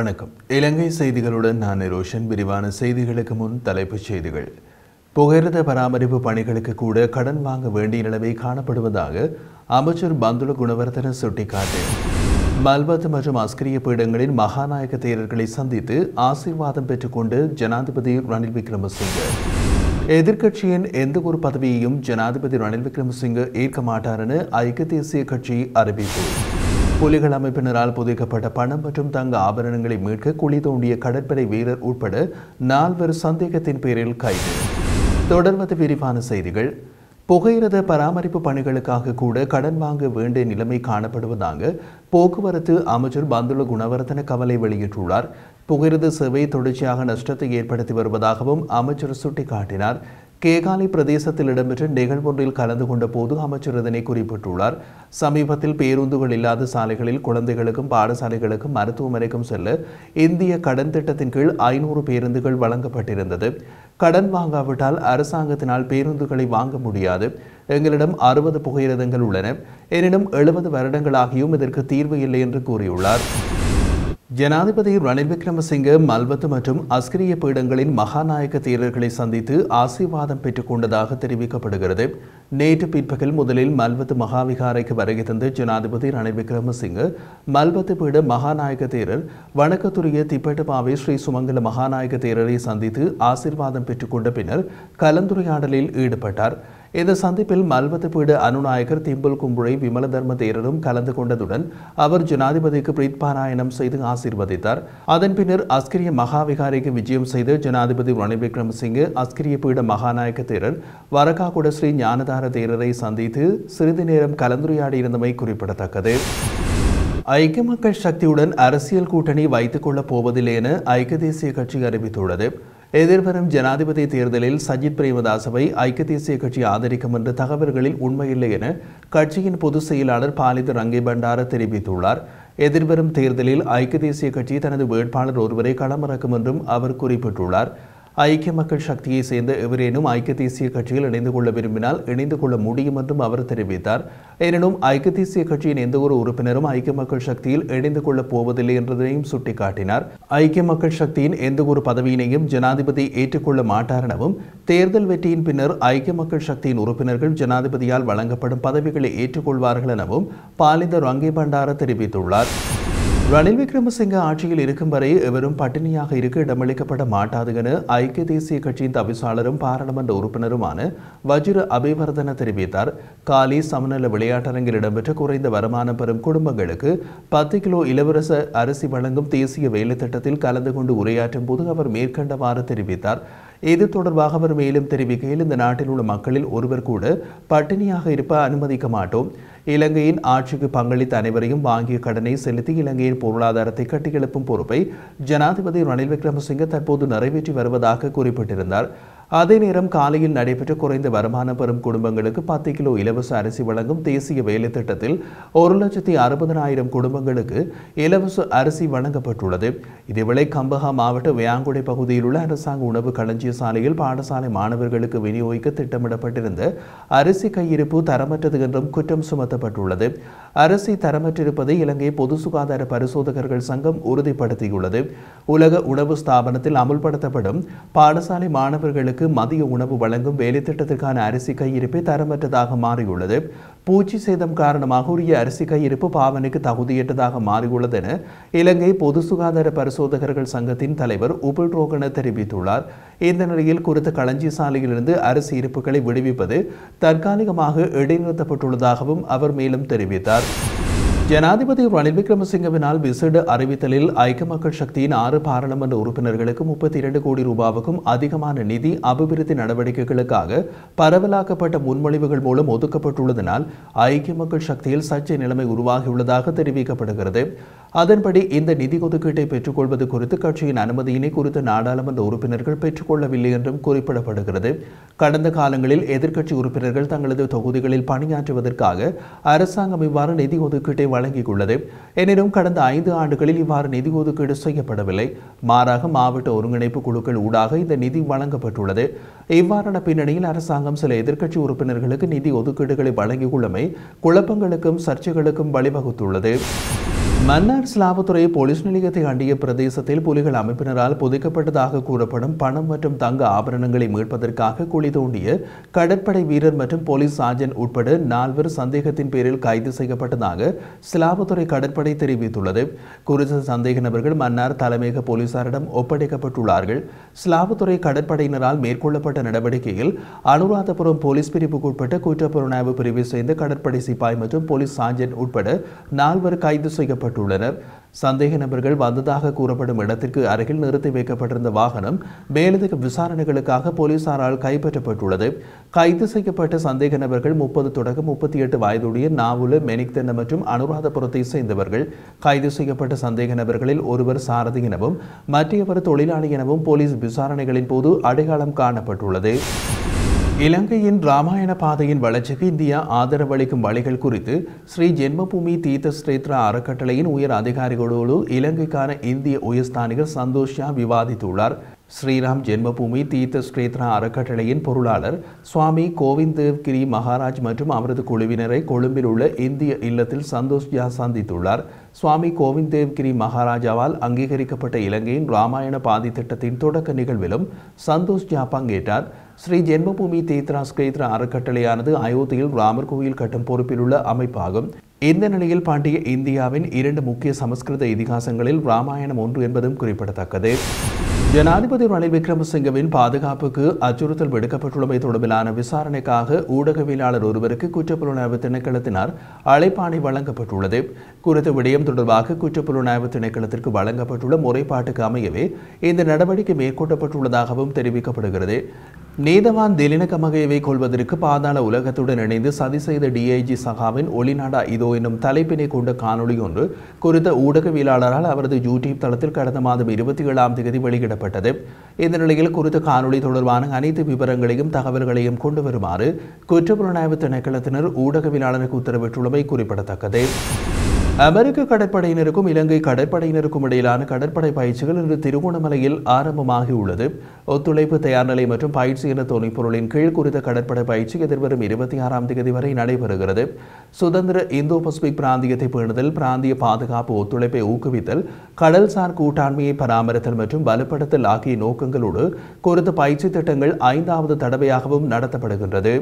வணக்கம். இலங்கை செய்திகளுடன் நான் ரோஷன். விரிவான செய்திகளுக்கு முன் தலைப்புச் செய்திகள். புகையிரத பராமரிப்பு பணிகளுக்கு கூட கடன் வாங்க வேண்டிய நிலைமை காணப்படுவதாக அமைச்சர் பந்துல குணவர்தன சுட்டிக்காட்டு. மல்வத் மற்றும் அஸ்கிரிய பீடங்களின் மகாநாயக தேரர்களை சந்தித்து ஆசீர்வாதம் பெற்றுக்கொண்டு ஜனாதிபதி ரணில் விக்ரமசிங்க. எதிர்க்கட்சியின் எந்த ஒரு பதவியையும் ஜனாதிபதி ரணில் விக்ரமசிங்க ஏற்க மாட்டார் என ஐக்கிய தேசிய கட்சி அறிவிப்பு. புலிகள் அமைப்பினரால் புதைக்கப்பட்ட பணம் மற்றும் தங்க ஆபரணங்களை மீட்க குழி தோண்டிய கடற்படை வீரர் உட்பட 4 சந்தேகத்தின் பேரில் கைது. தொடர்வது விரிவான செய்திகள். புகையிரத பராமரிப்பு பணிகளுக்காக கூட கடன் வாங்க வேண்டிய நிலைமை காணப்படுவதாக போக்குவரத்து அமைச்சர் பந்துல குணவர்தன கவலை வெளியிட்டுள்ளார். புகையிரத சேவை தொடர்ச்சியாக நஷ்டத்தை ஏற்படுத்தி வருவதாகவும் அமைச்சர் சுட்டிக்காட்டினார். கேகாலை பிரதேசத்தில் இடம்பெற்ற நிகழ்வொன்றில் கலந்து கொண்ட போது அமைச்சர் இதனை குறிப்பிட்டுள்ளார். சமீபத்தில் பேருந்துகள் இல்லாத சாலைகளில் குழந்தைகளுக்கும் பாடசாலைகளுக்கும் மருத்துவமனைக்கும் செல்ல இந்திய கடன் திட்டத்தின் கீழ் 500 பேருந்துகள் வழங்கப்பட்டிருந்தது. கடன் வாங்காவிட்டால் அரசாங்கத்தினால் பேருந்துகளை வாங்க முடியாது. எங்களிடம் 60 புகையிரதங்கள் உள்ளன. எனினும் 70 வருடங்களாகியும் இதற்கு தீர்வு இல்லை என்று கூறியுள்ளார். ஜனாதிபதி ரணில் விக்ரமசிங்க மல்வத்து மற்றும் அஸ்கிரிய பீடங்களின் மகாநாயக தேரர்களை சந்தித்து ஆசீர்வாதம் பெற்றுக் கொண்டதாக தெரிவிக்கப்படுகிறது. நேற்று பிற்பகல் முதலில் மல்வத்து மகாவிகாரைக்கு வருகை தந்த ஜனாதிபதி ரணில் விக்ரமசிங்க மல்வத்து பீட மகாநாயக தேரர் வணக்கத்துரிய திப்பெட்டபாவை ஸ்ரீ சுமங்கல மகாநாயக தேரரை சந்தித்து ஆசீர்வாதம் பெற்றுக் கொண்ட பின்னர் கலந்துரையாடலில் ஈடுபட்டார். இந்த சந்திப்பில் மல்வத்து பீட அனுநாயகர் திம்புல் கும்புரை விமல தர்ம தேரரும் கலந்து கொண்டதுடன் அவர் ஜனாதிபதிக்கு பிரீத்பாராயணம் செய்து ஆசீர்வதித்தார். அதன் பின்னர் அஸ்கிரிய மகாவிகாரைக்கு விஜயம் செய்த ஜனாதிபதி ரணில் விக்ரமசிங்கே அஸ்கிரிய பீட மகாநாயக தேரர் வரகாகுட ஸ்ரீ ஞானதார தேரரை சந்தித்து சிறிது நேரம் கலந்துரையாடியிருந்தமை குறிப்பிடத்தக்கது. ஐக்கிய மக்கள் சக்தியுடன் அரசியல் கூட்டணி வைத்துக் கொள்ளப் போவதில்லை என ஐக்கிய தேசிய கட்சி அறிவித்துள்ளது. எதிர்வரும் ஜனாதிபதி தேர்தலில் சஜித் பிரேமதாசவை ஐக்கிய தேசிய கட்சி ஆதரிக்கும் என்ற தகவல்களில் உண்மையில்லை என கட்சியின் பொதுச் செயலாளர் பாலித ரங்கே பண்டார தெரிவித்துள்ளார். எதிர்வரும் தேர்தலில் ஐக்கிய தேசிய கட்சி தனது வேட்பாளர் ஒருவரை களமிறக்கும் என்றும் அவர் குறிப்பிட்டுள்ளார். ஐக்கிய மக்கள் சக்தியை சேர்ந்த எவரேனும் ஐக்கிய தேசிய கட்சியில் இணைந்து கொள்ள விரும்பினால் இணைந்து கொள்ள முடியும் என்றும் அவர் தெரிவித்தார். எனினும் ஐக்கிய தேசிய கட்சியின் எந்த ஒரு உறுப்பினரும் ஐக்கிய மக்கள் சக்தியில் இணைந்து கொள்ளப் போவதில்லை என்றதையும் சுட்டிக்காட்டினார். ஐக்கிய மக்கள் சக்தியின் எந்த ஒரு பதவியினையும் ஜனாதிபதி ஏற்றுக்கொள்ள மாட்டார் எனவும் தேர்தல் வெற்றியின் பின்னர் ஐக்கிய மக்கள் சக்தியின் உறுப்பினர்கள் ஜனாதிபதியால் வழங்கப்படும் பதவிகளை ஏற்றுக்கொள்வார்கள் எனவும் பாலித ரங்கே பண்டார தெரிவித்துள்ளார். ரணில் விக்ரமசிங்க ஆட்சியில் இருக்கும் வரை எவரும் பட்டினியாக இருக்க இடமளிக்கப்பட மாட்டாது என ஐக்கிய தேசிய கட்சியின் தவிசாளரும் பாராளுமன்ற உறுப்பினருமான வஜிர அபிவர்தன தெரிவித்தார். காலி சமநல விளையாட்டரங்கில் இடம்பெற்ற குறைந்த வருமானம் பெறும் குடும்பங்களுக்கு 10 கிலோ இலவச அரிசி வழங்கும் தேசிய வேலை திட்டத்தில் கலந்து கொண்டு உரையாற்றும் போது அவர் மேற்கண்டவாறு தெரிவித்தார். இது தொடர்பாக அவர் மேலும் தெரிவிக்கையில், இந்த நாட்டில் உள்ள மக்களில் ஒருவர் கூட பட்டினியாக இருப்ப அனுமதிக்க மாட்டோம். இலங்கையின் ஆட்சிக்கு பங்களித்த அனைவரையும் வாங்கிய கடனை செலுத்தி இலங்கையின் பொருளாதாரத்தை கட்டியெழுப்பும் பொறுப்பை ஜனாதிபதி ரணில் விக்ரமசிங்க தற்போது நிறைவேற்றி வருவதாக குறிப்பிட்டிருந்தார். அதே நேரம் காலையில் நடைபெற்ற குறைந்த வருமானம் பெறும் குடும்பங்களுக்கு 10 கிலோ இலவச அரிசி வழங்கும் தேசிய வேலை திட்டத்தில் 1,60,000 குடும்பங்களுக்கு இலவச அரிசி வழங்கப்பட்டுள்ளது. இதேவேளை கம்பஹா மாவட்ட வேயாங்குடை பகுதியில் உள்ள அரசாங்க உணவு களஞ்சிய சாலையில் பாடசாலை மாணவர்களுக்கு விநியோகிக்க திட்டமிடப்பட்டிருந்த அரிசி கையிருப்பு தரமற்றது என்றும் குற்றம் சுமத்தப்பட்டுள்ளது. அரிசி தரமற்றிருப்பதை இலங்கை பொது சுகாதார பரிசோதகர்கள் சங்கம் உறுதிப்படுத்தியுள்ளது. உலக உணவு ஸ்தாபனத்தில் அமுல்படுத்தப்படும் பாடசாலை மாணவர்களுக்கு மதிய உணவு வழங்கும் வேலை திட்டத்திற்கான அரிசி கையிருப்பை தரமற்றதாக மாறியுள்ளது. பூச்சி சேதம் காரணமாக உரிய அரிசி கையிருப்பு பாவனைக்கு தகுதியற்றதாக மாறியுள்ளது என இலங்கை பொது சுகாதார பரிசோதகர்கள் சங்கத்தின் தலைவர் உபுல் ரோகன தெரிவித்துள்ளார். இந்த நிலையில் குறித்த களஞ்சிய சாலையிலிருந்து அரிசி இருப்புகளை விடுவிப்பது தற்காலிகமாக இடைநிறுத்தப்பட்டுள்ளதாகவும் அவர் மேலும் தெரிவித்தார். ஜனாதிபதி ரணில் விக்ரமசிங்கவினால் விசேட அறிவித்தலில் ஐக்கிய மக்கள் சக்தியின் 6 பாராளுமன்ற உறுப்பினர்களுக்கு 32 கோடி ரூபாவுக்கும் அதிகமான நிதி அபிவிருத்தி நடவடிக்கைகளுக்காக பரவலாக்கப்பட்ட முன்மொழிவுகள் மூலம் ஒதுக்கப்பட்டுள்ளதனால் ஐக்கிய மக்கள் சக்தியில் சர்ச்சை நிலைமை உருவாகியுள்ளதாக தெரிவிக்கப்படுகிறது. அதன்படி இந்த நிதி ஒதுக்கீட்டை பெற்றுக்கொள்வது குறித்து கட்சியின் அனுமதியினை குறித்த நாடாளுமன்ற உறுப்பினர்கள் பெற்றுக்கொள்ளவில்லை என்றும் குறிப்பிடப்படுகிறது. கடந்த காலங்களில் எதிர்க்கட்சி உறுப்பினர்கள் தங்களது தொகுதிகளில் பணியாற்றுவதற்காக அரசாங்கம் இவ்வாறு நிதி ஒதுக்கீட்டை வழங்கியுள்ளது. எனினும் கடந்த 5 ஆண்டுகளில் இவ்வாறு நிதி ஒதுக்கீடு செய்யப்படவில்லை. மாறாக மாவட்ட ஒருங்கிணைப்பு குழுக்கள் ஊடாக இந்த நிதி வழங்கப்பட்டுள்ளது. இவ்வாறான பின்னணியில் அரசாங்கம் சில எதிர்க்கட்சி உறுப்பினர்களுக்கு நிதி ஒதுக்கீடுகளை வழங்கியுள்ளமை குழப்பங்களுக்கும் சர்ச்சைகளுக்கும் வழிவகுத்துள்ளது. மன்னார் ஸ்லாபத்துறை போலீஸ் நிலையத்தை அண்டிய பிரதேசத்தில் புலிகள் அமைப்பினரால் புதைக்கப்பட்டதாக கூறப்படும் பணம் மற்றும் தங்க ஆபரணங்களை மீட்பதற்காக குழி தோண்டிய கடற்படை வீரர் மற்றும் போலீஸ் சார்ஜன் உட்பட 4 சந்தேகத்தின் பேரில் கைது செய்யப்பட்டதாக ஸ்லாபத்துறை கடற்படை தெரிவித்துள்ளது. குறித்த சந்தேக நபர்கள் மன்னார் தலைமையக போலீசாரிடம் ஒப்படைக்கப்பட்டுள்ளார்கள். ஸ்லாபத்துறை கடற்படையினரால் மேற்கொள்ளப்பட்ட நடவடிக்கையில் அனுராதபுரம் போலீஸ் பிரிவுக்குட்பட்ட குற்றப்புலனாய்வு பிரிவை சேர்ந்த கடற்படை சிப்பாய் மற்றும் போலீஸ் சார்ஜன் உட்பட 4 கைது செய்யப்பட்டுள்ளனர். சந்தேக நபர்கள் வந்ததாக கூறப்படும் இடத்திற்கு அருகில் நிறுத்தி வைக்கப்பட்டிருந்த வாகனம் மேலதிக விசாரணைகளுக்காக போலீசாரால் கைப்பற்றப்பட்டுள்ளது. கைது செய்யப்பட்ட சந்தேக நபர்கள் 30 தொடக்கம் 38 வயதுடைய நாவுல மெனிக்தென்ன மற்றும் அனுராதபுரத்தை சேர்ந்தவர்கள். கைது செய்யப்பட்ட சந்தேக நபர்களில் ஒருவர் சாரதி எனவும் மற்றவர் தொழிலாளி எனவும் போலீஸ் விசாரணைகளின் போது அடையாளம் காணப்பட்டுள்ளது. இலங்கையின் ராமாயண பாதையின் வளர்ச்சிக்கு இந்தியா ஆதரவளிக்கும் வழிகள் குறித்து ஸ்ரீ ஜென்மபூமி தீர்த்த ஸ்ரேத்ரா அறக்கட்டளையின் உயர் அதிகாரிகளோடு இலங்கைக்கான இந்திய உயர்ஸ்தானிகர் சந்தோஷ் ஷா விவாதித்துள்ளார். ஸ்ரீராம் ஜென்மபூமி தீர்த்த ஸ்ரேத்ரா அறக்கட்டளையின் பொருளாளர் சுவாமி கோவிந்த் தேவ் கிரி மகாராஜ் மற்றும் அவரது குழுவினரை கொழும்பில் உள்ள இந்திய இல்லத்தில் சந்தோஷ் ஜா சந்தித்துள்ளார். சுவாமி கோவிந்த் தேவ் கிரி மகாராஜாவால் அங்கீகரிக்கப்பட்ட இலங்கையின் ராமாயண பாதை திட்டத்தின் தொடக்க நிகழ்விலும் சந்தோஷ் ஜா பங்கேற்றார். ஸ்ரீ ஜென்மபூமி தீர்த்தா ஸ்ரேத்ரா அறக்கட்டளையானது அயோத்தியில் ராமர் கோயில் கட்டும் பொறுப்பில் உள்ள அமைப்பாகும். இந்த நிலையில் பாண்டிய இந்தியாவின் 2 முக்கிய சமஸ்கிருத இதிகாசங்களில் ராமாயணம் ஒன்று என்பதும் குறிப்பிடத்தக்கது. ஜனாதிபதி ரணில் விக்ரமசிங்கவின் பாதுகாப்புக்கு அச்சுறுத்தல் விடுக்கப்பட்டுள்ளமை தொடர்பிலான விசாரணைக்காக ஊடகவியலாளர் ஒருவருக்கு குற்றப்புலனாய்வு திணைக்களத்தினால் அழைப்பாணை வழங்கப்பட்டுள்ளது. குறித்த விடயம் தொடர்பாக குற்றப்புலனாய்வு திணைக்களத்திற்கு வழங்கப்பட்டுள்ள முறைப்பாட்டுக்கு அமையவே இந்த நடவடிக்கை மேற்கொள்ளப்பட்டுள்ளதாகவும் தெரிவிக்கப்படுகிறது. நீதவான் திலின கமகேவை கொள்வதற்கு பாதாள உலகத்துடன் இணைந்து சதி செய்த டிஐஜி சகாவின் ஒளிநாடா இதோ என்னும் தலைப்பினை கொண்ட காணொலி ஒன்று குறித்த ஊடகவியலாளரால் அவரது யூடியூப் தளத்தில் கடந்த மாதம் 27ஆம் தேதி வெளியிடப்பட்டது. இந்த நிலையில் குறித்த காணொலி தொடர்பான அனைத்து விவரங்களையும் தகவல்களையும் கொண்டு வருமாறு குற்றப்புலனாய்வு திணைக்களத்தினர் ஊடகவியலாளருக்கு உத்தரவிட்டுள்ளமை குறிப்பிடத்தக்கது. அமெரிக்க கடற்படையினருக்கும் இலங்கை கடற்படையினருக்கும் இடையிலான கடற்படை பயிற்சிகள் இன்று திருகோணமலையில் ஆரம்பமாகியுள்ளது. ஒத்துழைப்பு தயார்நிலை மற்றும் பயிற்சி என்ற துணைப்பொருளின் கீழ் குறித்த கடற்படை பயிற்சி எதிர்வரும் 26ஆம் தேதி வரை நடைபெறுகிறது. சுதந்திர இந்தோ பசிபிக் பிராந்தியத்தை பேணுதல், பிராந்திய பாதுகாப்பு ஒத்துழைப்பை ஊக்குவித்தல், கடல்சார் கூட்டாண்மையை பராமரித்தல் மற்றும் வலுப்படுத்தல் ஆகிய நோக்கங்களோடு குறித்த பயிற்சி திட்டங்கள் 5வது தடவையாகவும் நடத்தப்படுகின்றது.